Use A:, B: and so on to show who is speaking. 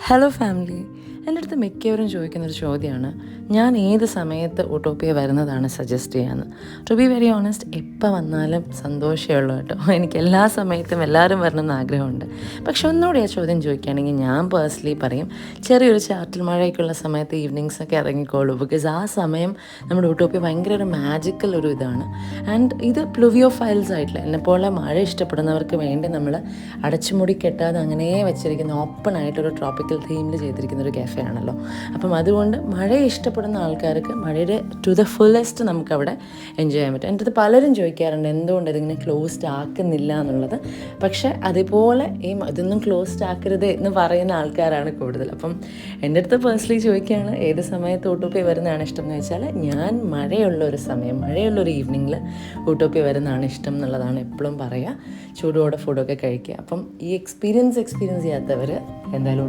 A: Hello family, എൻ്റെ അടുത്ത് മിക്കവരും ചോദിക്കുന്നൊരു ചോദ്യമാണ്, ഞാൻ ഏത് സമയത്ത് ഊട്ടോപ്പിയ വരുന്നതാണ് സജസ്റ്റ് ചെയ്യാമെന്ന്. ടു ബി വെരി ഓണസ്റ്റ്, എപ്പോൾ വന്നാലും സന്തോഷമേ ഉള്ളൂ കേട്ടോ. എനിക്ക് എല്ലാ സമയത്തും എല്ലാവരും വരണമെന്ന് ആഗ്രഹമുണ്ട്. പക്ഷെ ഒന്നുകൂടി ആ ചോദ്യം ചോദിക്കുകയാണെങ്കിൽ ഞാൻ പേഴ്സണലി പറയും, ചെറിയൊരു ചാറ്റൽ മഴയൊക്കെയുള്ള സമയത്ത് ഈവനിങ്സൊക്കെ ഇറങ്ങിക്കോളൂ. ബിക്കോസ് ആ സമയം നമ്മുടെ ഊട്ടോപ്പിയ ഭയങ്കര ഒരു മാജിക്കൽ ഒരു ഇതാണ്. ആൻഡ് ഇത് പ്ലുവിയോ ഫൈൽസ് ആയിട്ടില്ല, എന്നെപ്പോലെ മഴ ഇഷ്ടപ്പെടുന്നവർക്ക് വേണ്ടി നമ്മൾ അടച്ചുമുടി കെട്ടാതെ അങ്ങനെ വെച്ചിരിക്കുന്ന ഓപ്പൺ ആയിട്ടൊരു ട്രോപ്പിക്കൽ തീമിൽ ചെയ്തിരിക്കുന്ന ഒരു cafe ആണല്ലോ. അപ്പം അതുകൊണ്ട് മഴയെ ഇഷ്ടപ്പെടുന്ന ആൾക്കാർക്ക് മഴയുടെ ടു ദ ഫുള്ളസ്റ്റ് നമുക്കവിടെ എൻജോയ് ചെയ്യാൻ പറ്റും. എൻ്റെ അടുത്ത് പലരും ചോദിക്കാറുണ്ട് എന്തുകൊണ്ട് ഇതിങ്ങനെ ക്ലോസ്ഡ് ആക്കുന്നില്ല എന്നുള്ളത്. പക്ഷേ അതുപോലെ ഇതൊന്നും ക്ലോസ്ഡ് ആക്കരുത് എന്ന് പറയുന്ന ആൾക്കാരാണ് കൂടുതൽ. അപ്പം എൻ്റെ അടുത്ത് പേഴ്സണലി ചോദിക്കുകയാണ് ഏത് സമയത്ത് ഊട്ടോപ്പിയ വരുന്നതാണ് ഇഷ്ടം എന്ന് വെച്ചാൽ, ഞാൻ മഴയുള്ളൊരു സമയം, മഴയുള്ളൊരു ഈവനിങ്ങിൽ ഊട്ടോപ്പിയ വരുന്നതാണ് ഇഷ്ടം എന്നുള്ളതാണ് എപ്പോഴും പറയുക. ചൂടോടെ ഫുഡൊക്കെ കഴിക്കുക. അപ്പം ഈ എക്സ്പീരിയൻസ് ചെയ്യാത്തവർ എന്തായാലും